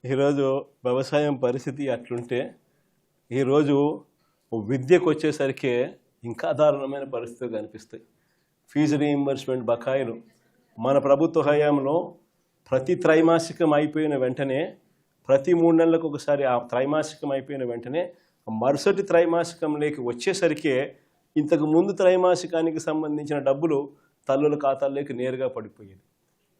ఈరోజు వ్యవసాయం పరిస్థితి అట్లుంటే ఈరోజు విద్యకు వచ్చేసరికి ఇంకా దారుణమైన పరిస్థితులు కనిపిస్తాయి. ఫీజు రీయింబర్స్మెంట్ బకాయిలు మన ప్రభుత్వ హయాంలో ప్రతి త్రైమాసికం అయిపోయిన వెంటనే ప్రతి 3 నెలలకు ఒకసారి ఆ త్రైమాసికం అయిపోయిన వెంటనే మరుసటి త్రైమాసికంలోకి వచ్చేసరికి ఇంతకు ముందు త్రైమాసికానికి సంబంధించిన డబ్బులు తల్లుల ఖాతాల్లోకి నేరుగా పడిపోయేది.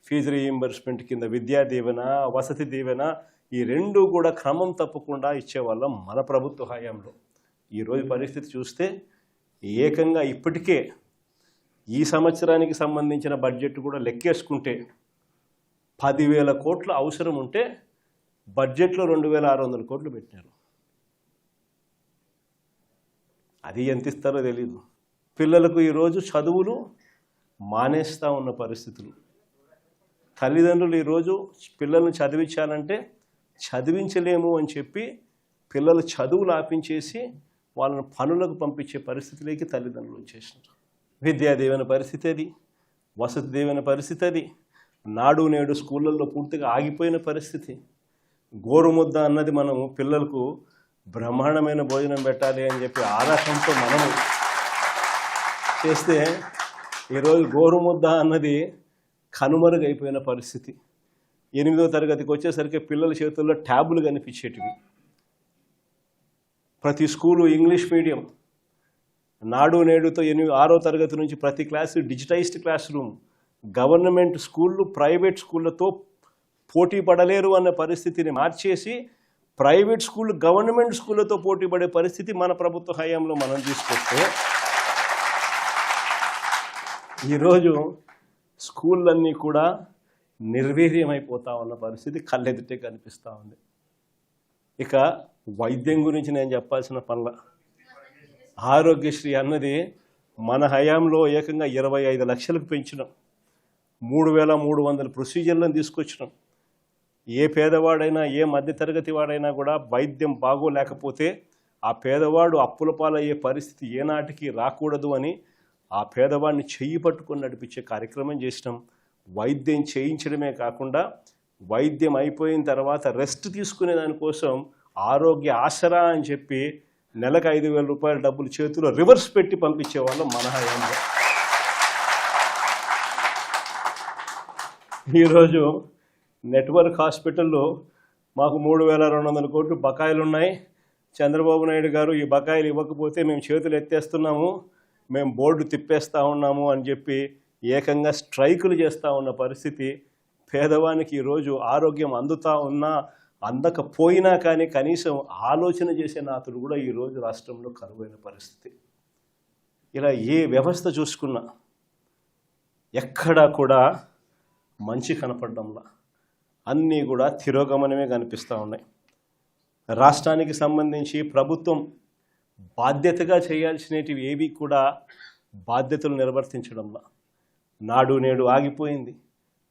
ఫీజు రీయింబర్స్మెంట్ కింద విద్యా దీవెన, వసతి దీవెన ఈ రెండు కూడా క్రమం తప్పకుండా ఇచ్చేవాళ్ళం మన ప్రభుత్వ హయాంలో. ఈరోజు పరిస్థితి చూస్తే ఏకంగా ఇప్పటికే ఈ సంవత్సరానికి సంబంధించిన బడ్జెట్ కూడా లెక్కేసుకుంటే 10,000 కోట్ల అవసరం ఉంటే బడ్జెట్లో 2,600 కోట్లు పెట్టినారు. అది ఎంత ఇస్తారో తెలీదు. పిల్లలకు ఈరోజు చదువులు మానేస్తూ ఉన్న పరిస్థితులు. తల్లిదండ్రులు ఈరోజు పిల్లల్ని చదివించాలంటే చదివించలేము అని చెప్పి పిల్లలు చదువులు ఆపించేసి వాళ్ళని పనులకు పంపించే పరిస్థితిలోకి తల్లిదండ్రులు వచ్చేసినారు. విద్యా దీవెన పరిస్థితి అది, వసతి దీవెన పరిస్థితి అది, నాడు నేడు స్కూళ్ళల్లో పూర్తిగా ఆగిపోయిన పరిస్థితి. గోరుముద్ద అన్నది మనము పిల్లలకు బ్రహ్మాండమైన భోజనం పెట్టాలి అని చెప్పి ఆరాటంతో మనము చేస్తే ఈరోజు గోరుముద్ద అన్నది కనుమరుగైపోయిన పరిస్థితి. 8వ తరగతికి వచ్చేసరికి పిల్లల చేతుల్లో ట్యాబులు కనిపించేటివి. ప్రతి స్కూలు ఇంగ్లీష్ మీడియం. నాడు నేడుతో 6వ తరగతి నుంచి ప్రతి class digitised class room. Government స్కూళ్ళు ప్రైవేట్ స్కూళ్ళతో పోటీ పడలేరు అన్న పరిస్థితిని మార్చేసి ప్రైవేట్ స్కూళ్ళు గవర్నమెంట్ స్కూళ్ళతో పోటీ పడే పరిస్థితి మన ప్రభుత్వ హయాంలో మనం తీసుకొస్తే ఈరోజు స్కూళ్ళన్నీ కూడా నిర్వీర్యమైపోతా ఉన్న పరిస్థితి కళ్ళెదుటే కనిపిస్తూ ఉంది. ఇక వైద్యం గురించి నేను చెప్పాల్సిన పనుల ఆరోగ్యశ్రీ అన్నది మన హయాంలో ఏకంగా 25 లక్షలకు పెంచినాం. 3,300 ప్రొసీజర్లను తీసుకొచ్చినాం. ఏ పేదవాడైనా ఏ మధ్యతరగతి వాడైనా కూడా వైద్యం బాగోలేకపోతే ఆ పేదవాడు అప్పుల పాలయ్యే పరిస్థితి ఏనాటికి రాకూడదు అని ఆ పేదవాడిని చెయ్యి పట్టుకొని నడిపించే కార్యక్రమం చేసినాం. వైద్యం చేయించడమే కాకుండా వైద్యం అయిపోయిన తర్వాత రెస్ట్ తీసుకునే దానికోసం ఆరోగ్య ఆసరా అని చెప్పి నెలకు 5,000 రూపాయల డబ్బులు చేతిలో రివర్స్ పెట్టి పంపించేవాళ్ళం మన హయాంలో. ఈరోజు నెట్వర్క్ హాస్పిటల్లో మాకు 3,200 కోట్లు బకాయిలు ఉన్నాయి. చంద్రబాబు నాయుడు గారు ఈ బకాయిలు ఇవ్వకపోతే మేము చేతులు ఎత్తేస్తున్నాము, మేము బోర్డు తిప్పేస్తూ ఉన్నాము అని చెప్పి ఏకంగా స్ట్రైకులు చేస్తూ ఉన్న పరిస్థితి. పేదవానికి ఈరోజు ఆరోగ్యం అందుతా ఉన్నా అందకపోయినా కానీ కనీసం ఆలోచన చేసే నాతులు కూడా ఈరోజు రాష్ట్రంలో కరువైన పరిస్థితి. ఇలా ఏ వ్యవస్థ చూసుకున్నా ఎక్కడా కూడా మంచి కనపడడంలా అన్నీ కూడా తిరోగమనమే కనిపిస్తూ ఉన్నాయి. రాష్ట్రానికి సంబంధించి ప్రభుత్వం బాధ్యతగా చేయాల్సినవి ఏవి కూడా బాధ్యతలు నిర్వర్తించడంలా. నాడు నేడు ఆగిపోయింది.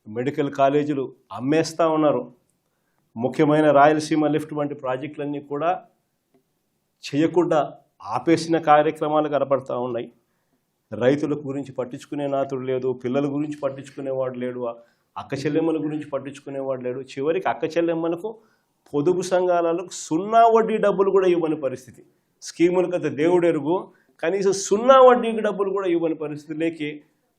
మెడికల్ కాలేజీలు అమ్మేస్తూ ఉన్నారు. ముఖ్యమైన రాయలసీమ లిఫ్ట్ వంటి ప్రాజెక్టులన్నీ కూడా చేయకుండా ఆపేసిన కార్యక్రమాలు కనపడతా ఉన్నాయి. రైతుల గురించి పట్టించుకునే నాతుడు లేదు, పిల్లల గురించి పట్టించుకునేవాడు లేడు, అక్క చెల్లెమ్మల గురించి పట్టించుకునేవాడు లేడు. చివరికి అక్క చెల్లెమ్మలకు పొదుపు సంఘాలకు 0 వడ్డీ డబ్బులు కూడా ఇవ్వని పరిస్థితి. స్కీములు కదా దేవుడు ఎరుగు, కనీసం 0 వడ్డీకి డబ్బులు కూడా ఇవ్వని పరిస్థితులేకి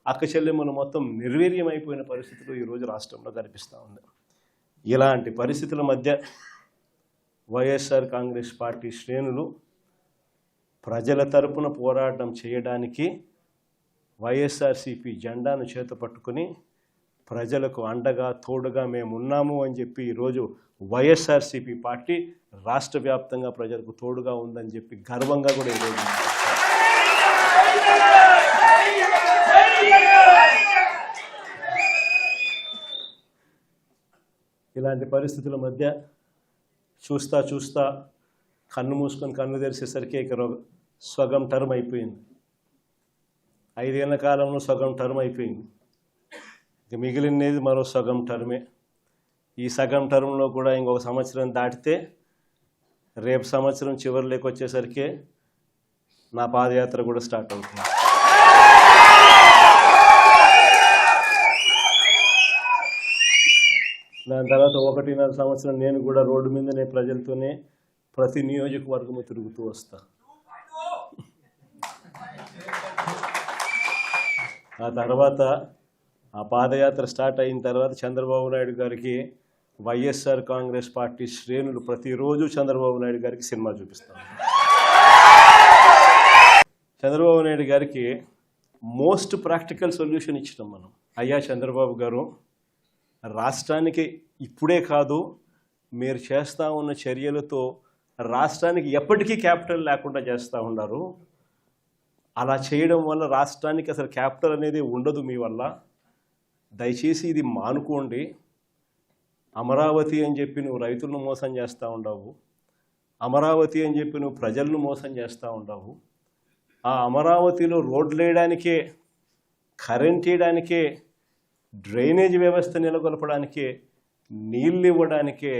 అక్క చెల్లెమ్మలు మొత్తం నిర్వీర్యమైపోయిన పరిస్థితులు ఈరోజు రాష్ట్రంలో కనిపిస్తూ ఉంది. ఇలాంటి పరిస్థితుల మధ్య వైఎస్ఆర్ కాంగ్రెస్ పార్టీ శ్రేణులు ప్రజల తరపున పోరాటం చేయడానికి వైఎస్ఆర్సీపీ జెండాను చేత పట్టుకుని ప్రజలకు అండగా తోడుగా మేము ఉన్నాము అని చెప్పి ఈరోజు వైఎస్ఆర్సీపీ పార్టీ రాష్ట్ర వ్యాప్తంగా ప్రజలకు తోడుగా ఉందని చెప్పి గర్వంగా కూడా ఈరోజు ఇలాంటి పరిస్థితుల మధ్య చూస్తా కన్ను మూసుకొని కన్ను తెరిసేసరికి ఇక సగం టర్మ్ అయిపోయింది. 5 ఏళ్ల కాలంలో సగం టర్మ్ అయిపోయింది. ఇక మిగిలినది మరో సగం టర్మే. ఈ సగం టర్మ్లో కూడా ఇంకొక సంవత్సరం దాటితే రేపు సంవత్సరం చివరిలోకి వచ్చేసరికి నా పాదయాత్ర కూడా స్టార్ట్ అవుతుంది. దాని తర్వాత 1.5 సంవత్సరం నేను కూడా రోడ్డు మీదనే ప్రజలతోనే ప్రతి నియోజకవర్గము తిరుగుతూ వస్తా. ఆ తర్వాత ఆ పాదయాత్ర స్టార్ట్ అయిన తర్వాత చంద్రబాబు నాయుడు గారికి వైఎస్ఆర్ కాంగ్రెస్ పార్టీ శ్రేణులు ప్రతిరోజు చంద్రబాబు నాయుడు గారికి సినిమా చూపిస్తాం. చంద్రబాబు నాయుడు గారికి మోస్ట్ ప్రాక్టికల్ సొల్యూషన్ ఇచ్చినాం మనం. అయ్యా చంద్రబాబు గారు, రాష్ట్రానికి ఇప్పుడే కాదు, మీరు చేస్తూ ఉన్న చర్యలతో రాష్ట్రానికి ఎప్పటికీ క్యాపిటల్ లేకుండా చేస్తూ ఉన్నారు. అలా చేయడం వల్ల రాష్ట్రానికి అసలు క్యాపిటల్ అనేది ఉండదు మీ వల్ల. దయచేసి ఇది మానుకోండి. అమరావతి అని చెప్పి నువ్వు రైతులను మోసం చేస్తూ ఉండవు, అమరావతి అని చెప్పి నువ్వు ప్రజలను మోసం చేస్తూ ఉండవు. ఆ అమరావతిలో రోడ్లు వేయడానికే, కరెంట్ వేయడానికే, డ్రైనేజ్ వ్యవస్థ నెలకొల్పడానికే, నీళ్ళు ఇవ్వడానికే,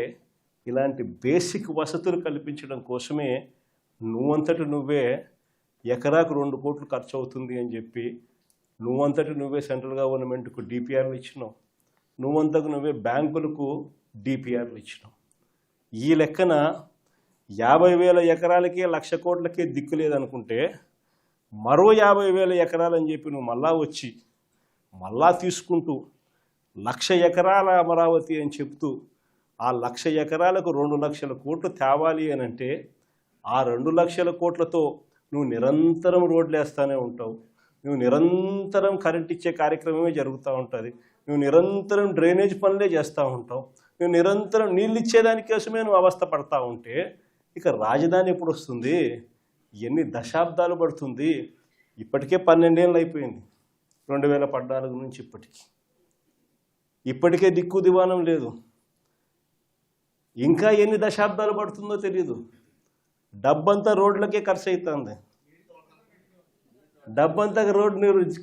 ఇలాంటి బేసిక్ వసతులు కల్పించడం కోసమే నువ్వంతటి నువ్వే ఎకరాకు 2 కోట్లు ఖర్చు అవుతుంది అని చెప్పి నువ్వంతటి నువ్వే సెంట్రల్ గవర్నమెంట్కు డిపిఆర్లు ఇచ్చినావు, నువ్వంతకు నువ్వే బ్యాంకులకు డిపిఆర్లు ఇచ్చినావు. ఈ లెక్కన 50,000 ఎకరాలకే 1,00,000 కోట్లకే దిక్కు లేదనుకుంటే మరో 50,000 ఎకరాలని చెప్పి నువ్వు మళ్ళా వచ్చి మళ్ళా తీసుకుంటూ 1,00,000 ఎకరాల అమరావతి అని చెప్తూ ఆ 1,00,000 ఎకరాలకు 2,00,000 కోట్లు తేవాలి అని అంటే ఆ 2,00,000 కోట్లతో నువ్వు నిరంతరం రోడ్లు వేస్తూనే ఉంటావు, నువ్వు నిరంతరం కరెంట్ ఇచ్చే కార్యక్రమమే జరుగుతూ ఉంటుంది, నువ్వు నిరంతరం డ్రైనేజ్ పనులే చేస్తూ ఉంటావు, నువ్వు నిరంతరం నీళ్ళు ఇచ్చేదాని కోసమే నువ్వు అవస్థ పడతా ఉంటే ఇక రాజధాని ఎప్పుడు వస్తుంది? ఎన్ని దశాబ్దాలు పడుతుంది? ఇప్పటికే 12 ఏళ్ళు అయిపోయింది 2014 నుంచి ఇప్పటికే దిక్కు దివానం లేదు. ఇంకా ఎన్ని దశాబ్దాలు పడుతుందో తెలియదు. డబ్బంతా రోడ్లకే ఖర్చు అవుతుంది, డబ్బంతా రోడ్డు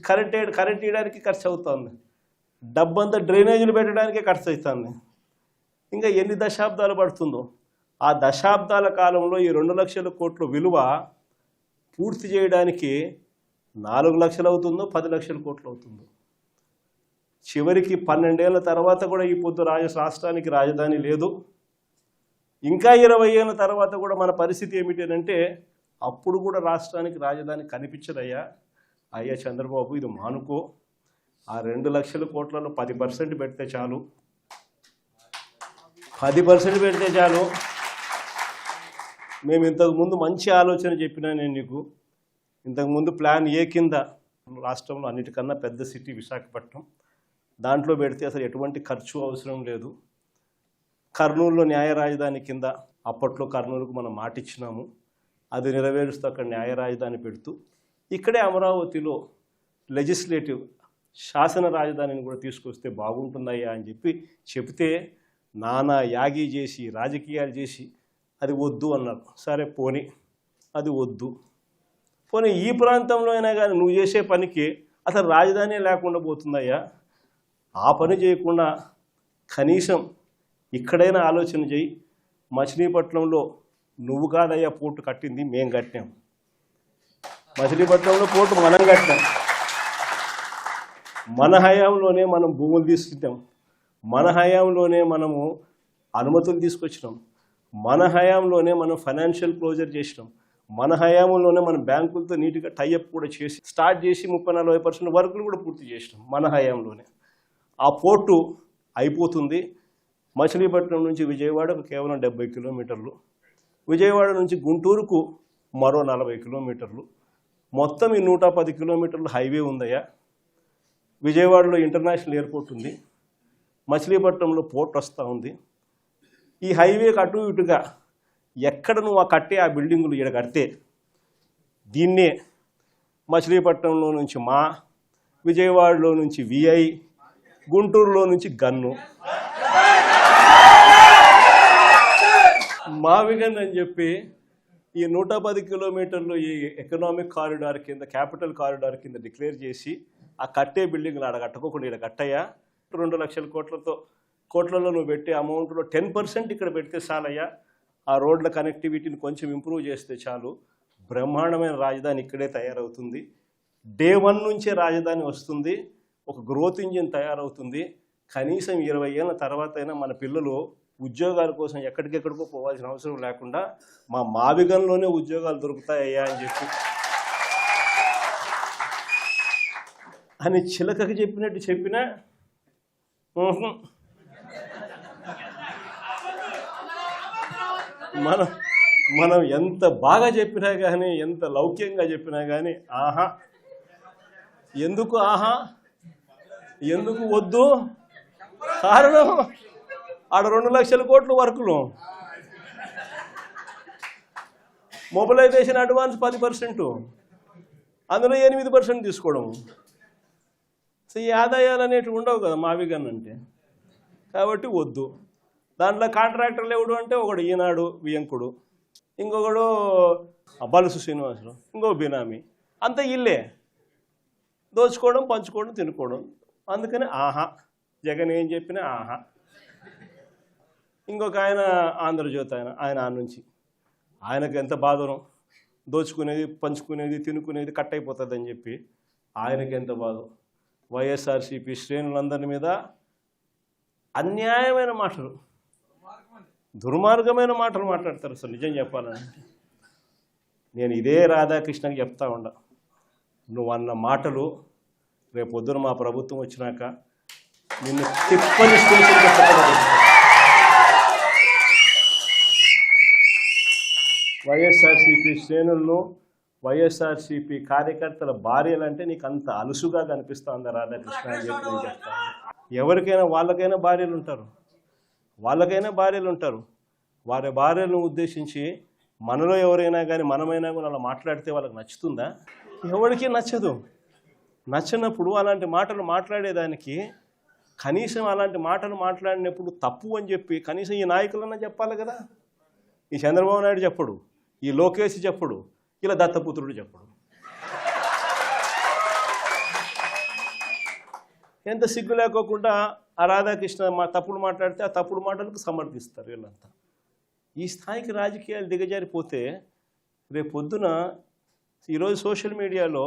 కరెంట్ వేయడానికి ఖర్చు అవుతుంది, డబ్బంతా డ్రైనేజీలు పెట్టడానికే ఖర్చు అవుతుంది. ఇంకా ఎన్ని దశాబ్దాలు పడుతుందో. ఆ దశాబ్దాల కాలంలో ఈ 2,00,000 కోట్ల విలువ పూర్తి చేయడానికి 4 లక్షలు అవుతుందో 10 లక్షల కోట్లు అవుతుందో. చివరికి 12 ఏళ్ళ తర్వాత కూడా ఈ పొద్దు రాష్ట్రానికి రాజధాని లేదు. ఇంకా 20 ఏళ్ళ తర్వాత కూడా మన పరిస్థితి ఏమిటంటే అప్పుడు కూడా రాష్ట్రానికి రాజధాని కనిపించదయ్యా. అయ్యా చంద్రబాబు, ఇది మానుకో. ఆ 2 లక్షల కోట్లలో 10% పెడితే చాలు, 10% పెడితే చాలు. మేము ఇంతకుముందు మంచి ఆలోచన చెప్పినా నేను నీకు. ఇంతకుముందు ప్లాన్ ఏ కింద రాష్ట్రంలో అన్నిటికన్నా పెద్ద సిటీ విశాఖపట్నం, దాంట్లో పెడితే అసలు ఎటువంటి ఖర్చు అవసరం లేదు. కర్నూలులో న్యాయ రాజధాని కింద అప్పట్లో కర్నూలుకు మనం మాట ఇచ్చినాము, అది నెరవేరుస్తూ అక్కడ న్యాయ రాజధాని పెడుతూ ఇక్కడే అమరావతిలో లెజిస్లేటివ్ శాసన రాజధానిని కూడా తీసుకొస్తే బాగుంటుందయ్యా అని చెప్తే నానా యాగి చేసి రాజకీయాలు చేసి అది వద్దు అన్నారు. సరే పోనీ, అది వద్దు. పోనీ ఈ ప్రాంతంలో అయినా కానీ నువ్వు చేసే పనికి అసలు రాజధాని లేకుండా పోతుందయ్యా. ఆ పని చేయకుండా కనీసం ఇక్కడైనా ఆలోచన చేయి. మచిలీపట్నంలో నువ్వు కాదయ్యా పోర్టు కట్టింది, మేం కట్టాం. మచిలీపట్నంలో పోర్టు మనం కట్టాం. మన హయాంలోనే మనం భూములు తీసుకుంటాం, మన హయాంలోనే మనము అనుమతులు తీసుకొచ్చినాం, మన హయాంలోనే మనం ఫైనాన్షియల్ క్లోజర్ చేసినాం, మన హయాంలోనే మనం బ్యాంకులతో నీట్గా టైఅప్ కూడా చేసి స్టార్ట్ చేసి 30-40% వర్కులు కూడా పూర్తి చేసినాం మన హయాంలోనే. ఆ పోర్టు అయిపోతుంది. మచిలీపట్నం నుంచి విజయవాడకు కేవలం 70 కిలోమీటర్లు, విజయవాడ నుంచి గుంటూరుకు మరో 40 కిలోమీటర్లు, మొత్తం ఈ 110 కిలోమీటర్లు హైవే ఉందయ్యా. విజయవాడలో ఇంటర్నేషనల్ ఎయిర్పోర్ట్ ఉంది, మచిలీపట్నంలో పోర్ట్ వస్తూ ఉంది. ఈ హైవేకి అటు ఇటుగా ఎక్కడ నువ్వు ఆ బిల్డింగులు ఇక్కడ కడితే దీన్నే మచిలీపట్నంలో నుంచి మా, విజయవాడలో నుంచి విఐ, గుంటూరులో నుంచి గన్ను, మావిగన్ అని చెప్పి ఈ 110 కిలోమీటర్లు ఈ ఎకనామిక్ కారిడార్ కింద, క్యాపిటల్ కారిడార్ కింద డిక్లేర్ చేసి ఆ కట్టే బిల్డింగ్లు ఆడ కట్టుకోకుండా ఇక్కడ కట్టయ్యా. 2 లక్షల కోట్లలో నువ్వు పెట్టే అమౌంట్లో 10% ఇక్కడ పెడితే చాలయ్యా. ఆ రోడ్ల కనెక్టివిటీని కొంచెం ఇంప్రూవ్ చేస్తే చాలు, బ్రహ్మాండమైన రాజధాని ఇక్కడే తయారవుతుంది. డే 1 నుంచే రాజధాని వస్తుంది, ఒక గ్రోత్ ఇంజిన్ తయారవుతుంది. కనీసం 20 ఏళ్ళ తర్వాత అయినా మన పిల్లలు ఉద్యోగాల కోసం ఎక్కడికెక్కడికో పోవాల్సిన అవసరం లేకుండా మా మావిగంలోనే ఉద్యోగాలు దొరుకుతాయ్యా అని చెప్పి అని చిలకకి చెప్పినట్టు చెప్పినా మనం ఎంత బాగా చెప్పినా కానీ, ఎంత లౌక్యంగా చెప్పినా కానీ ఆహా, ఎందుకు ఆహా, ఎందుకు వద్దు, కారణం ఆడ 2 లక్షల కోట్లు వర్కులు, మొబిలైజేషన్ అడ్వాన్స్ 10%, అందులో 8% తీసుకోవడం. సో ఈ ఆదాయాలు అనేటివి ఉండవు కదా మావిగన్ అంటే. కాబట్టి వద్దు. దాంట్లో కాంట్రాక్టర్లు ఎవడు అంటే ఒకడు ఈనాడు వియంకుడు, ఇంకొకడు బలుసు శ్రీనివాసులు, ఇంకో బినామీ, అంతా ఇల్లే దోచుకోవడం, పంచుకోవడం, తినుకోవడం. అందుకని ఆహా, జగన్ ఏం చెప్పినా ఆహా. ఇంకొక ఆయన ఆంధ్రజ్యోతి ఆయన ఆ నుంచి ఆయనకు ఎంత బాధను, దోచుకునేది, పంచుకునేది, తినుకునేది కట్ అయిపోతుందని చెప్పి ఆయనకి ఎంత బాధ. వైఎస్ఆర్సీపీ శ్రేణులందరి మీద అన్యాయమైన మాటలు, దుర్మార్గమైన మాటలు మాట్లాడతారు. అసలు నిజం చెప్పాలంటే నేను ఇదే రాధాకృష్ణకి చెప్తా ఉండా, నువ్వు అన్న మాటలు రేపొద్దున మా ప్రభుత్వం వచ్చినాక నిన్ను తిప్పని స్టేషన్ చెప్పగలరు. వైఎస్ఆర్సీపీ శ్రేణులను, వైఎస్ఆర్సీపీ కార్యకర్తల భార్యలంటే నీకు అంత అలుసుగా కనిపిస్తూ ఉందా రాధాకృష్ణ అని చెప్పి నేను చెప్తాను. ఎవరికైనా వాళ్ళకైనా భార్యలు ఉంటారు, వారి భార్యలను ఉద్దేశించి మనలో ఎవరైనా కానీ మనమైనా కూడా అలా మాట్లాడితే వాళ్ళకి నచ్చుతుందా? ఎవరికి నచ్చదు. నచ్చినప్పుడు అలాంటి మాటలు మాట్లాడేదానికి కనీసం అలాంటి మాటలు మాట్లాడినప్పుడు తప్పు అని చెప్పి కనీసం ఈ నాయకులన్నా చెప్పాలి కదా. ఈ చంద్రబాబు నాయుడు చెప్పడు, ఈ లోకేష్ చెప్పడు, ఇలా దత్తపుత్రుడు చెప్పడు. ఎంత సిగ్గు లేకోకుండా ఆ రాధాకృష్ణ తప్పుడు మాట్లాడితే ఆ తప్పుడు మాటలకు సమర్థిస్తారు వీళ్ళంతా. ఈ స్థాయికి రాజకీయాలు దిగజారిపోతే రేపు పొద్దున ఈరోజు సోషల్ మీడియాలో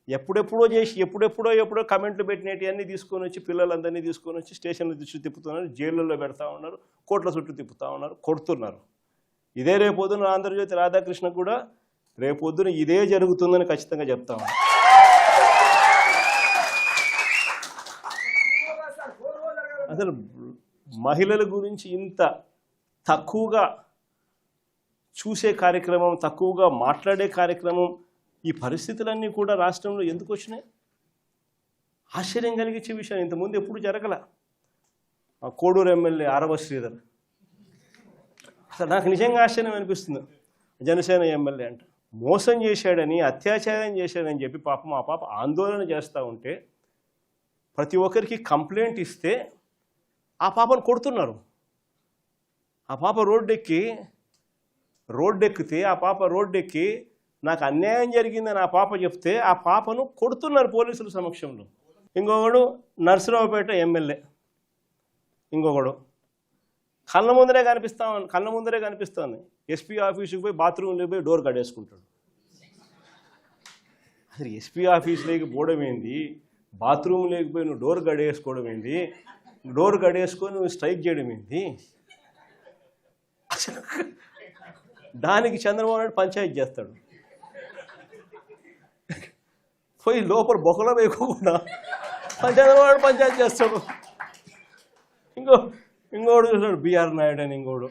ఎప్పుడెప్పుడో కమెంట్లు పెట్టినవి అన్నీ తీసుకొని వచ్చి పిల్లలందరినీ తీసుకొని వచ్చి స్టేషన్ల చుట్టూ తిప్పుతున్నారు, జైళ్ళల్లో పెడతా ఉన్నారు, కోట్ల చుట్టూ తిప్పుతూ ఉన్నారు, కొడుతున్నారు. ఇదే రేపొద్దున ఆంధ్రజ్యోతి రాధాకృష్ణ కూడా రేపొద్దున ఇదే జరుగుతుందని ఖచ్చితంగా చెప్తా ఉన్నాను. అసలు మహిళల గురించి ఇంత తక్కువగా చూసే కార్యక్రమం, తక్కువగా మాట్లాడే కార్యక్రమం, ఈ పరిస్థితులన్నీ కూడా రాష్ట్రంలో ఎందుకు వచ్చినాయి? ఆశ్చర్యం కలిగించే విషయం. ఇంతకుముందు ఎప్పుడు జరగల. కోడూరు ఎమ్మెల్యే ఆరవ శ్రీధర్, అసలు నాకు నిజంగా ఆశ్చర్యం అనిపిస్తుంది. జనసేన ఎమ్మెల్యే అంట మోసం చేశాడని, అత్యాచారం చేశాడని చెప్పి పాపం ఆ పాప ఆందోళన చేస్తూ ఉంటే ప్రతి ఒక్కరికి కంప్లైంట్ ఇస్తే ఆ పాపను కొడుతున్నారు. ఆ పాప రోడ్డెక్కితే ఆ పాప రోడ్డెక్కి నాకు అన్యాయం జరిగిందని ఆ పాప చెప్తే ఆ పాపను కొడుతున్నారు పోలీసుల సమక్షంలో. ఇంకొకడు నర్సరావుపేట ఎమ్మెల్యే, ఇంకొకడు కళ్ళ ముందరే కనిపిస్తుంది ఎస్పీ ఆఫీసుకి పోయి బాత్రూంలో పోయి డోర్ కడేసుకుంటాడు. అసలు ఎస్పీ ఆఫీసులోకి పోవడం ఏంది, బాత్రూమ్ లేకపోయి నువ్వు డోర్ గడేసుకోవడం ఏంది, డోర్ గడేసుకొని నువ్వు స్ట్రైక్ చేయడం ఏంది? అసలు దానికి చంద్రబాబు నాయుడు పంచాయతీ చేస్తాడు. పోయి లోపల బొక్కలో వేయకుండా చంద్రబాబు నాయుడు పంచాయతీ చేస్తాడు. ఇంకోడు చూస్తాడు బిఆర్ నాయుడు అని, ఇంకోడు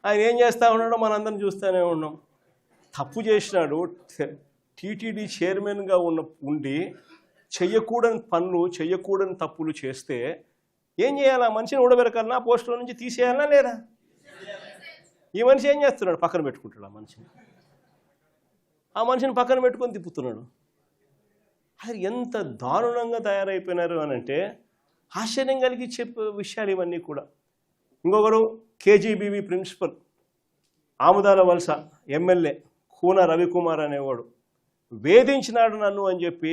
ఆయన ఏం చేస్తూ ఉన్నాడో మనందరం చూస్తూనే ఉన్నాం. తప్పు చేసినాడు. టీటీడీ చైర్మన్గా ఉండి చెయ్యకూడని పనులు, చెయ్యకూడని తప్పులు చేస్తే ఏం చేయాలి? ఆ మనిషిని ఊడబెరకాలన్నా, పోస్టులో నుంచి తీసేయాలన్నా లేదా? ఈ మనిషి ఏం చేస్తున్నాడు? పక్కన పెట్టుకుంటాడు ఆ మనిషిని పక్కన పెట్టుకొని తిప్పుతున్నాడు. అది ఎంత దారుణంగా తయారైపోయినారు అని అంటే ఆశ్చర్యం కలిగించే విషయాలు ఇవన్నీ కూడా. ఇంకొకరు కేజీబీవీ ప్రిన్సిపల్, ఆముదాల వలస ఎమ్మెల్యే కూన రవికుమార్ అనేవాడు వేధించినాడు నన్ను అని చెప్పి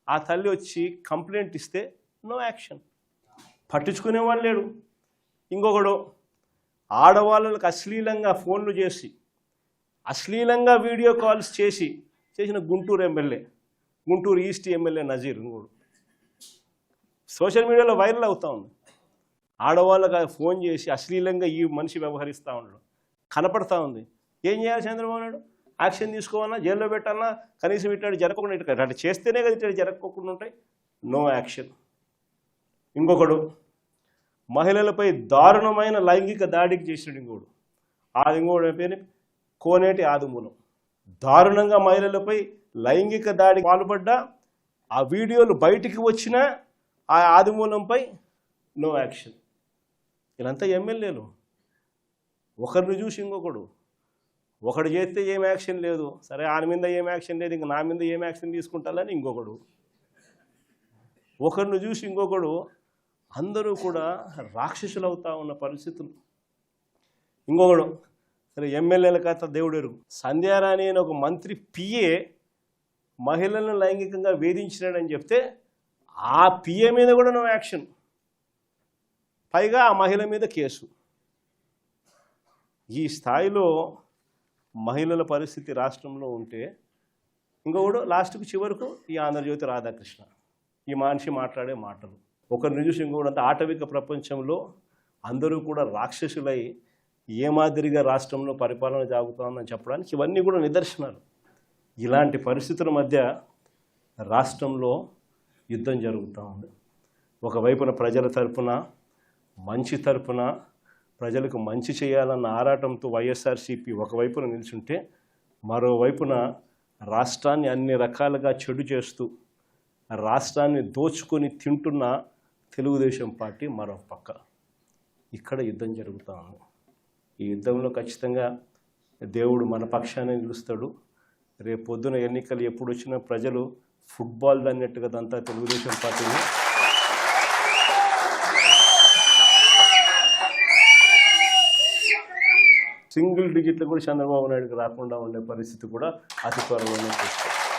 ఆ తల్లి వచ్చి కంప్లైంట్ ఇస్తే నో యాక్షన్, పట్టించుకునేవాడు లేడు. ఇంకొకడు ఆడవాళ్ళకి అశ్లీలంగా ఫోన్లు చేసి, అశ్లీలంగా వీడియో కాల్స్ చేసిన Guntur MLA Guntur east MLA Nazeer ఇంకోడు సోషల్ మీడియాలో వైరల్ అవుతా ఉంది. ఆడవాళ్ళకి ఫోన్ చేసి అశ్లీలంగా ఈ మనిషి వ్యవహరిస్తూ ఉండడం కనపడతా ఉంది. ఏం చేయాలి చంద్రబాబు నాయుడు? యాక్షన్ తీసుకోవాలన్నా, జైల్లో పెట్టాలన్నా, కనీసం ఇట్లాంటి జరగకుండా అట్లా చేస్తేనే కదా ఇట్లాంటి జరగకుండా ఉంటాయి. No action. ఇంకొకడు మహిళలపై దారుణమైన లైంగిక దాడికి చేసినాడు. ఇంకోడు పేరు కోనేటి ఆదిమూలం. దారుణంగా మహిళలపై లైంగిక దాడికి పాల్పడ్డా ఆ వీడియోలు బయటికి వచ్చినా ఆ ఆదిమూలంపై నో యాక్షన్. వీళ్ళంతా ఎమ్మెల్యేలు. ఒకరిని చూసి ఇంకొకడు, ఒకడు చేస్తే ఏం యాక్షన్ లేదు, సరే ఆయన మీద ఏం యాక్షన్ లేదు, ఇంక నా మీద ఏం యాక్షన్ తీసుకుంటారని ఇంకొకడు, ఒకరిని చూసి ఇంకొకడు. అందరూ కూడా రాక్షసులు అవుతా ఉన్న పరిస్థితులు. ఇంకొకడు సరే ఎమ్మెల్యేల కథ దేవుడెరుగు. సంధ్యారాణి అని ఒక మంత్రి పిఏ మహిళలను లైంగికంగా వేధించినాడని చెప్తే ఆ పిఏ మీద కూడా నో యాక్షన్. పైగా ఆ మహిళ మీద కేసు. ఈ స్థాయిలో మహిళల పరిస్థితి రాష్ట్రంలో ఉంటే ఇంకొకడు లాస్ట్కు చివరకు ఈ ఆంధ్రజ్యోతి రాధాకృష్ణ, ఈ మనిషి మాట్లాడే మాటలు. ఒకరిని చూసి ఇంకొకటి ఆటవిక ప్రపంచంలో అందరూ కూడా రాక్షసులై ఏ మాదిరిగా రాష్ట్రంలో పరిపాలన సాగుతోందని చెప్పడానికి ఇవన్నీ కూడా నిదర్శనాలు. ఇలాంటి పరిస్థితుల మధ్య రాష్ట్రంలో యుద్ధం జరుగుతూ ఉంది. ఒకవైపున ప్రజల తరపున, మంచి తరపున, ప్రజలకు మంచి చేయాలన్న ఆరాటంతో వైఎస్ఆర్సీపీ ఒకవైపున నిల్చుంటే, మరోవైపున రాష్ట్రాన్ని అన్ని రకాలుగా చెడు చేస్తూ రాష్ట్రాన్ని దోచుకొని తింటున్న తెలుగుదేశం పార్టీ మరో పక్క. ఇక్కడ యుద్ధం జరుగుతూ ఉంది. ఈ యుద్ధంలో ఖచ్చితంగా దేవుడు మన పక్షాన్ని నిలుస్తాడు. రేపు పొద్దున ఎన్నికలు ఎప్పుడు వచ్చినా ప్రజలు ఫుట్బాల్ అన్నట్టుగా అంతా తెలుగుదేశం పార్టీని సింగిల్ డిజిట్లు కూడా చంద్రబాబు నాయుడుకి రాకుండా ఉండే పరిస్థితి కూడా అతి త్వరలోనే చూస్తారు.